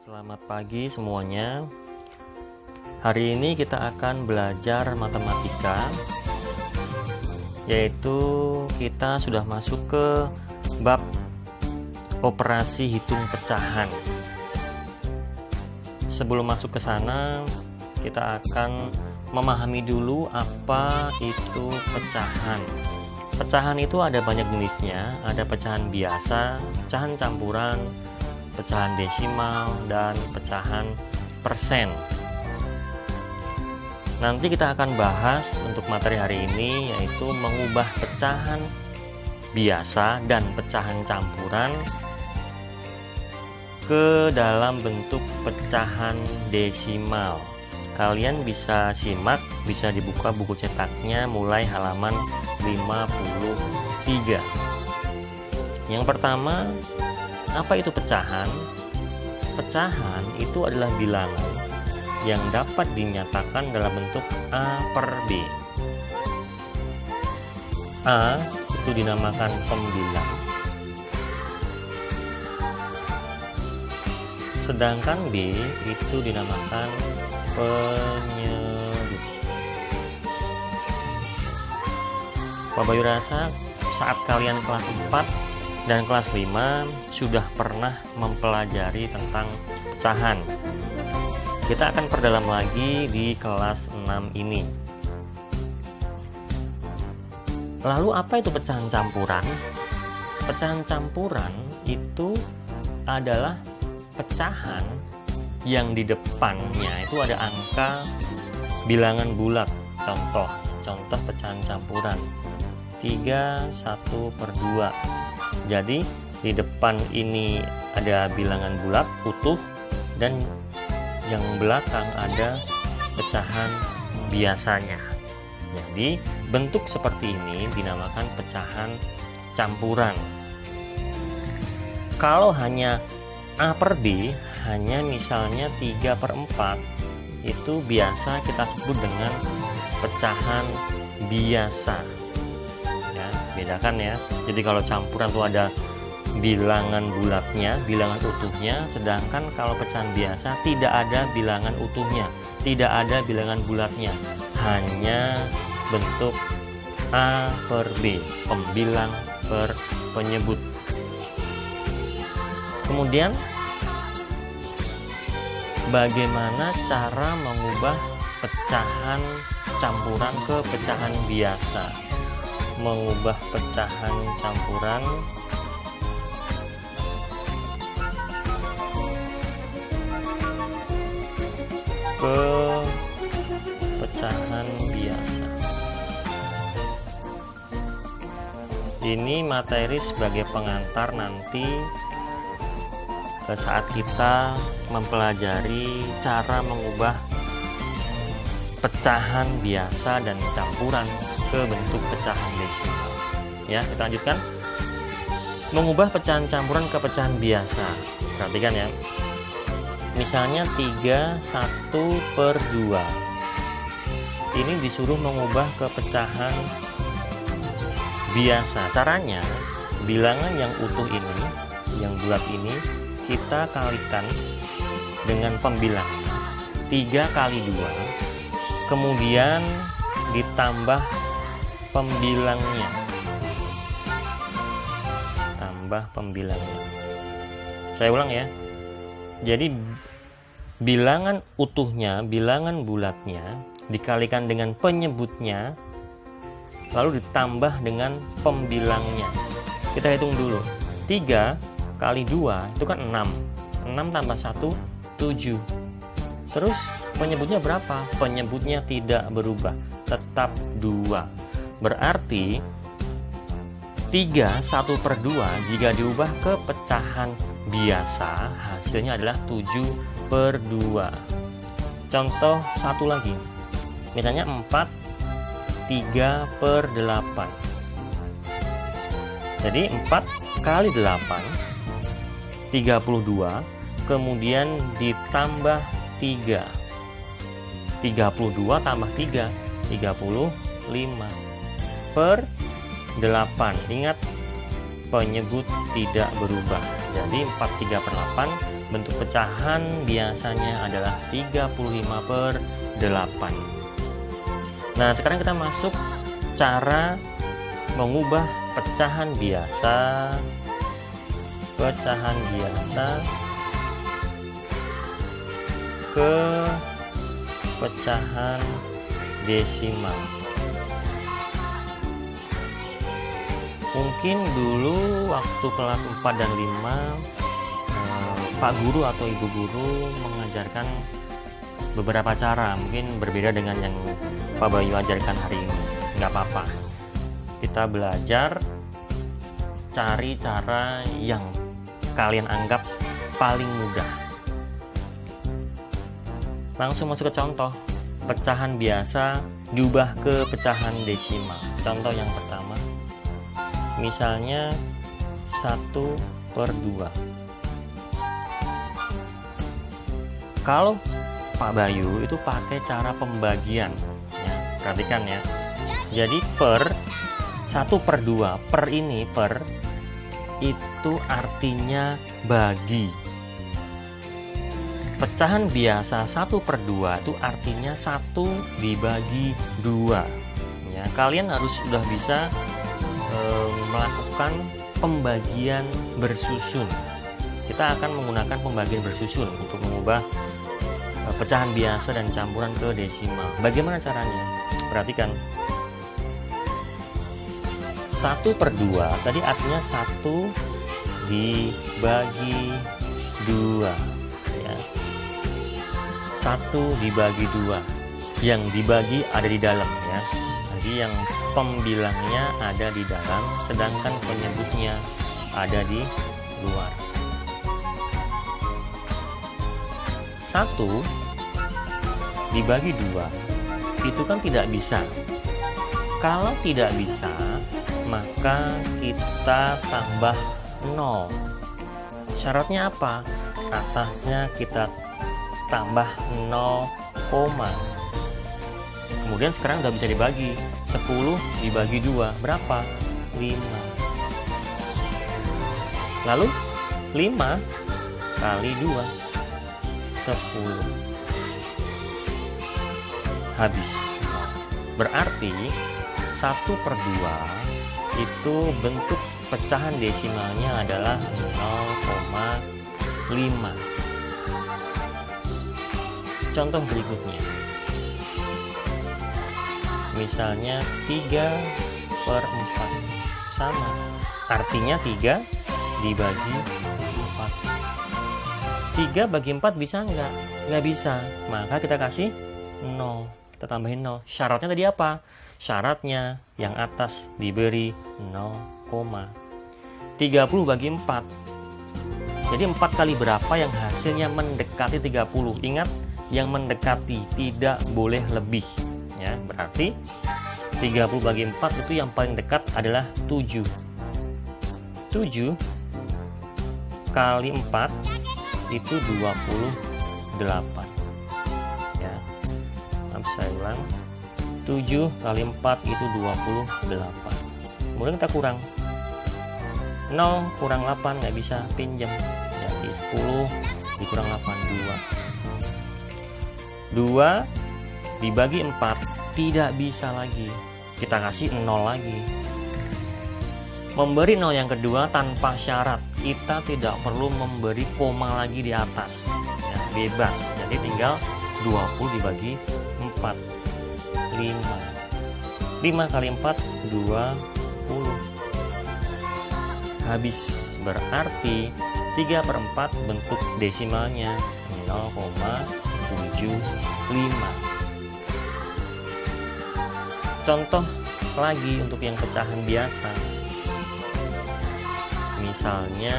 Selamat pagi semuanya. Hari ini kita akan belajar matematika, yaitu kita sudah masuk ke bab operasi hitung pecahan. Sebelum masuk ke sana, kita akan memahami dulu apa itu pecahan. Pecahan itu ada banyak jenisnya, ada pecahan biasa, pecahan campuran, pecahan desimal, dan pecahan persen. Nanti kita akan bahas untuk materi hari ini, yaitu mengubah pecahan biasa dan pecahan campuran ke dalam bentuk pecahan desimal. Kalian bisa simak, bisa dibuka buku cetaknya mulai halaman 53. Yang pertama, apa itu pecahan? Pecahan itu adalah bilangan yang dapat dinyatakan dalam bentuk A per B. A itu dinamakan pembilang, sedangkan B itu dinamakan penyebut. Bapak Bayu rasa saat kalian kelas 4 dan kelas 5 sudah pernah mempelajari tentang pecahan. Kita akan perdalam lagi di kelas 6 ini. Lalu apa itu pecahan campuran? Pecahan campuran itu adalah pecahan yang di depannya itu ada angka bilangan bulat. Contoh pecahan campuran 3, 1 per 2. Jadi di depan ini ada bilangan bulat utuh dan yang belakang ada pecahan biasanya. Jadi bentuk seperti ini dinamakan pecahan campuran. Kalau hanya A per B, hanya misalnya 3 per 4, itu biasa kita sebut dengan pecahan biasa. Bedakan ya. Jadi kalau campuran itu ada bilangan bulatnya, bilangan utuhnya, sedangkan kalau pecahan biasa tidak ada bilangan utuhnya, tidak ada bilangan bulatnya, hanya bentuk A per B, pembilang per penyebut. Kemudian bagaimana cara mengubah pecahan campuran ke pecahan biasa? Mengubah pecahan campuran ke pecahan biasa. Ini materi sebagai pengantar nanti ke saat kita mempelajari cara mengubah pecahan biasa dan campuran ke bentuk pecahan desimal. Ya, kita lanjutkan. Mengubah pecahan campuran ke pecahan biasa. Perhatikan ya. Misalnya 3, 1 per 2. Ini disuruh mengubah ke pecahan biasa. Caranya, bilangan yang utuh ini, yang bulat ini, kita kalikan dengan pembilang 3 kali 2, kemudian ditambah pembilangnya, tambah pembilangnya. Saya ulang ya. Jadi bilangan utuhnya, bilangan bulatnya dikalikan dengan penyebutnya, lalu ditambah dengan pembilangnya. Kita hitung dulu. 3 kali 2 itu kan 6. 6 tambah 1, 7. Terus penyebutnya berapa? Penyebutnya tidak berubah, tetap 2. Berarti 3, 1 per 2 jika diubah ke pecahan biasa, hasilnya adalah 7 per 2. Contoh satu lagi. Misalnya 4, 3 per 8. Jadi 4 kali 8, 32, kemudian ditambah 3. 32 tambah 3, 35. Per 8. Ingat, penyebut tidak berubah. Jadi 43/8 bentuk pecahan biasanya adalah 35/8. Nah, sekarang kita masuk cara mengubah pecahan biasa ke pecahan desimal. Mungkin dulu waktu kelas 4 dan 5 Pak guru atau ibu guru mengajarkan beberapa cara, mungkin berbeda dengan yang Pak Bayu ajarkan hari ini. Nggak apa-apa, kita belajar cari cara yang kalian anggap paling mudah. Langsung masuk ke contoh. Pecahan biasa diubah ke pecahan desimal. Contoh yang pertama, misalnya 1/2. Kalau Pak Bayu itu pakai cara pembagian ya, perhatikan ya. Jadi per 1/2, per ini per itu artinya bagi. Pecahan biasa 1/2 itu artinya 1 dibagi 2 ya. Kalian harus sudah bisa melakukan pembagian bersusun. Kita akan menggunakan pembagian bersusun untuk mengubah pecahan biasa dan campuran ke desimal. Bagaimana caranya? Perhatikan. 1/2 tadi artinya 1 dibagi 2 ya. 1 dibagi 2. Yang dibagi ada di dalam ya. Jadi yang pembilangnya ada di dalam, sedangkan penyebutnya ada di luar. 1 dibagi 2 itu kan tidak bisa. Kalau tidak bisa, maka kita tambah 0. Syaratnya apa? Atasnya kita tambah 0, kemudian sekarang udah bisa dibagi. 10 dibagi 2 berapa? 5. Lalu 5 kali 2 10. Habis. Berarti 1/2 itu bentuk pecahan desimalnya adalah 0,5. Contoh berikutnya, misalnya 3/4 sama, artinya 3 dibagi 4. 3 bagi 4 bisa nggak? Nggak bisa, maka kita kasih 0, kita tambahin 0. Syaratnya tadi apa? Syaratnya yang atas diberi 0, 30 bagi 4. Jadi 4 kali berapa yang hasilnya mendekati 30? Ingat, yang mendekati, tidak boleh lebih ya. Berarti 30 bagi 4 itu yang paling dekat adalah 7. 7 kali 4 itu 28 ya. Saya ulang, 7 kali 4 itu 28. Kemudian kita kurang 0 kurang 8, nggak bisa, pinjam. Jadi 10 dikurang 8, 2 dibagi 4 tidak bisa lagi, kita kasih 0 lagi. Memberi 0 yang kedua tanpa syarat, kita tidak perlu memberi koma lagi di atas ya, bebas. Jadi tinggal 20 dibagi 4, 5 kali 4 20. Habis. Berarti 3/4 bentuk desimalnya 0,75. Contoh lagi untuk yang pecahan biasa, misalnya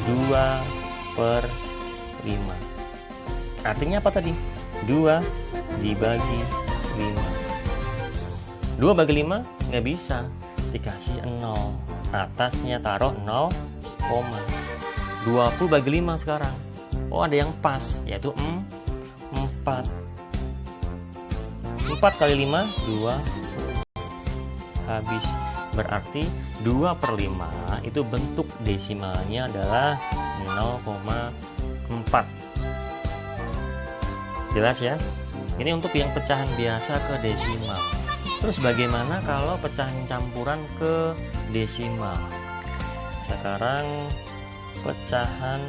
2/5. Artinya apa tadi? 2 dibagi 5. 2 bagi 5 nggak bisa, dikasih 0. Atasnya taruh 0, 20 bagi 5 sekarang. Oh, ada yang pas, yaitu 4. 4 kali 5, 20. Habis. berarti 2/5 itu bentuk desimalnya adalah 0,4. Jelas ya? Ini untuk yang pecahan biasa ke desimal. Terus bagaimana kalau pecahan campuran ke desimal? Sekarang pecahan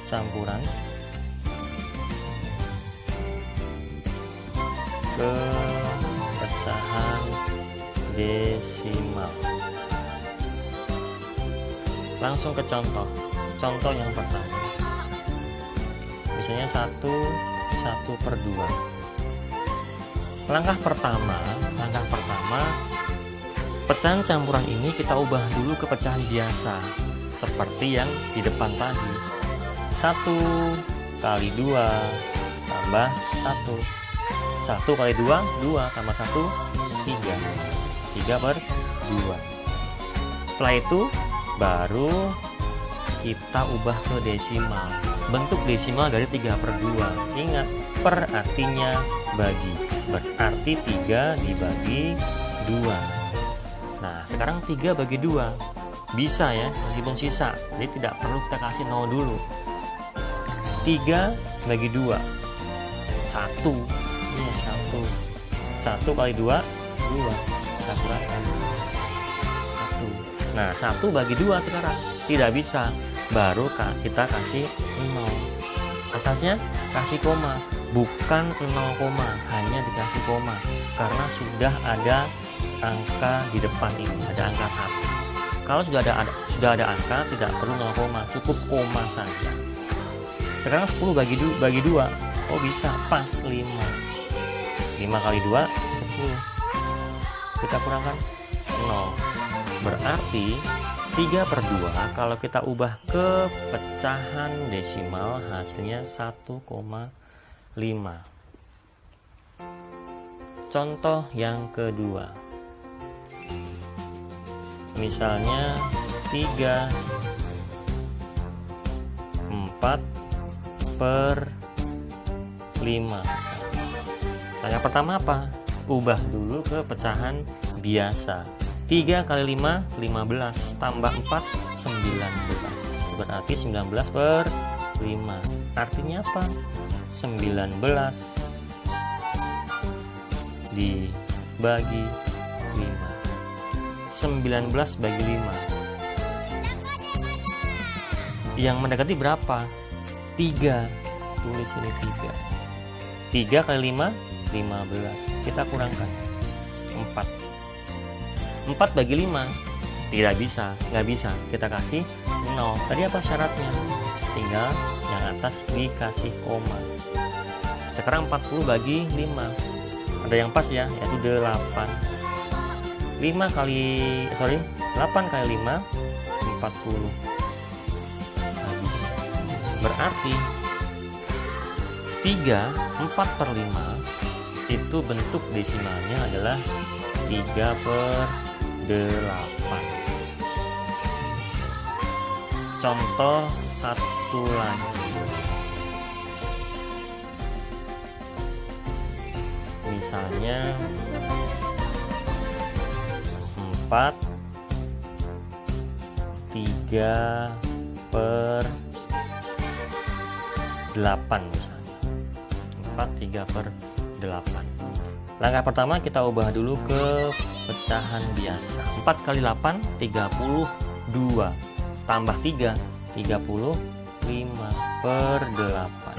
campuran ke pecahan desimal. Langsung ke contoh yang pertama. Misalnya 1/2. Langkah pertama, pecahan campuran ini kita ubah dulu ke pecahan biasa, seperti yang di depan tadi. 1 kali 2 tambah 1. 1 kali 2, 2 tambah 1, 3. 3/2. Setelah itu baru kita ubah ke desimal. Bentuk desimal dari 3/2. Ingat, per artinya bagi. Berarti 3 dibagi 2. Nah, sekarang 3 bagi 2. Bisa ya, meskipun sisa. Jadi tidak perlu kita kasih 0 dulu. 3 bagi 2. 1. Ini 1. 1 kali 2, 2. Kita kurangkan. 1. Nah, 1 bagi 2 sekarang. Tidak bisa. Baru kita kasih 0. Atasnya kasih koma. Bukan 0, hanya dikasih koma. Karena sudah ada angka di depan ini. Ada angka 1. Kalau sudah ada angka, tidak perlu 0, cukup koma saja. Sekarang 10 bagi 2. Oh, bisa, pas 5. 5 kali 2, 10. Kita kurangkan 0. Berarti 3/2 kalau kita ubah ke pecahan desimal hasilnya 1,5. Contoh yang kedua. Misalnya 3/4/5. Yang pertama apa? Ubah dulu ke pecahan biasa. 3 kali 5, 15. Tambah 4, 19. Berarti 19/5. Artinya apa? 19 dibagi 5. 19 bagi 5. Yang mendekati berapa? 3. Tulis ini 3. 3 kali 5, 15. Kita kurangkan 4. 4 bagi 5. Tidak bisa, nggak bisa. Kita kasih 0. Tadi apa syaratnya? Tinggal yang atas dikasih koma. Sekarang 40 bagi 5. Ada yang pas ya, yaitu 8. 8 kali 5, 40. Habis. Berarti 3/4/5 itu bentuk desimalnya adalah 3/8. Contoh satu lagi. Misalnya 4 3/8 misalnya. 4 3/8. Langkah pertama kita ubah dulu ke pecahan biasa. 4 kali 8, 32. Tambah 3, 35/8.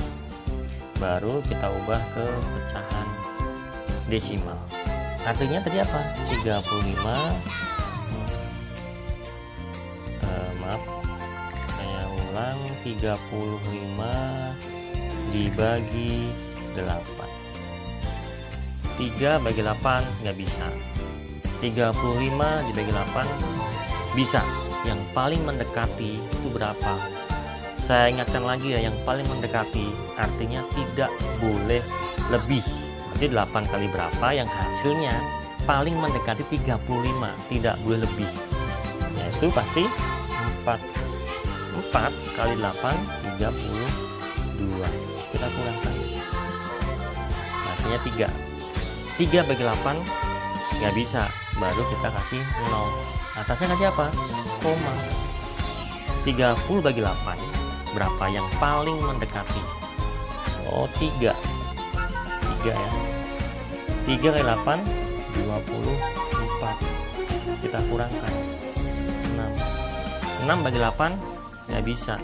Baru kita ubah ke pecahan desimal. Artinya tadi apa? 35 saya ulang, 35 dibagi 8. 3 bagi 8 nggak bisa. 35 dibagi 8 bisa. Yang paling mendekati itu berapa? Saya ingatkan lagi ya, yang paling mendekati artinya tidak boleh lebih. Berarti 8 kali berapa yang hasilnya paling mendekati 35, tidak boleh lebih. Yaitu pasti 4. 4 kali 8, 32. Kita kurangkan. Hasilnya 3. 3 bagi 8, nggak bisa, baru kita kasih 0. Atasnya kasih apa? Koma. 30 bagi 8 berapa yang paling mendekati? Oh, 3 ya. 3 kali 8 24. Kita kurangkan 6 bagi 8 nggak bisa,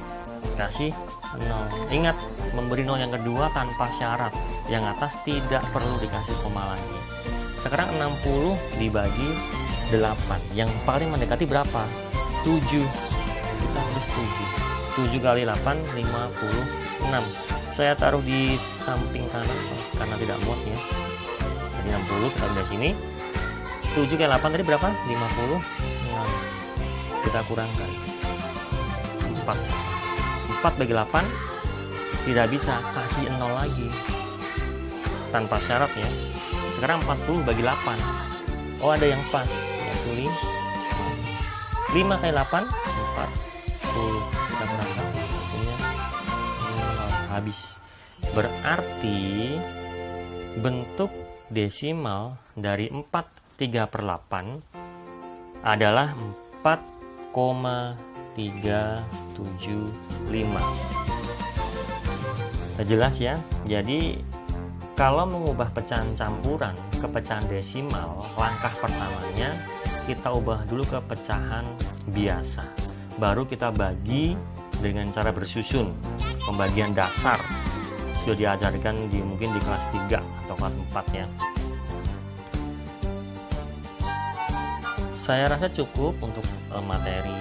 kasih 0. Ingat, memberi 0 yang kedua tanpa syarat, yang atas tidak perlu dikasih koma lagi. Sekarang 60 dibagi 8, yang paling mendekati berapa? 7. Kita tulis 7 kali 8 56. Saya taruh di samping kanan karena tidak muat ya. Jadi 60 kita udah sini. 7 kali 8 tadi berapa? 56. Kita kurangkan 4 bagi 8 tidak bisa, kasih 0 lagi tanpa syarat ya. Sekarang 40 bagi 8. Oh, ada yang pas, 25. 5 kali 8 40. Kita kurangkan hasilnya 0. Habis. Berarti bentuk desimal dari 4/3/8 adalah 4,375. Jelas ya. Jadi kalau mengubah pecahan campuran ke pecahan desimal, langkah pertamanya kita ubah dulu ke pecahan biasa. Baru kita bagi dengan cara bersusun. Pembagian dasar sudah diajarkan mungkin di kelas 3 atau kelas 4 ya. Saya rasa cukup untuk materi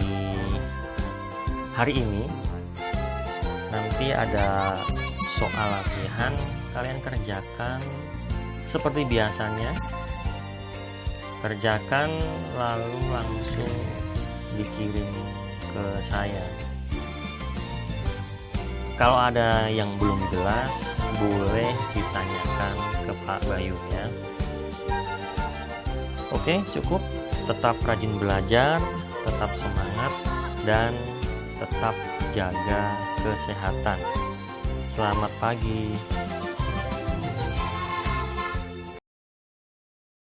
hari ini. Nanti ada soal latihan, kalian kerjakan seperti biasanya. Kerjakan lalu langsung dikirim ke saya. Kalau ada yang belum jelas, boleh ditanyakan ke Pak Bayu ya. Oke, cukup. Tetap rajin belajar, tetap semangat, dan tetap jaga kesehatan. Selamat pagi.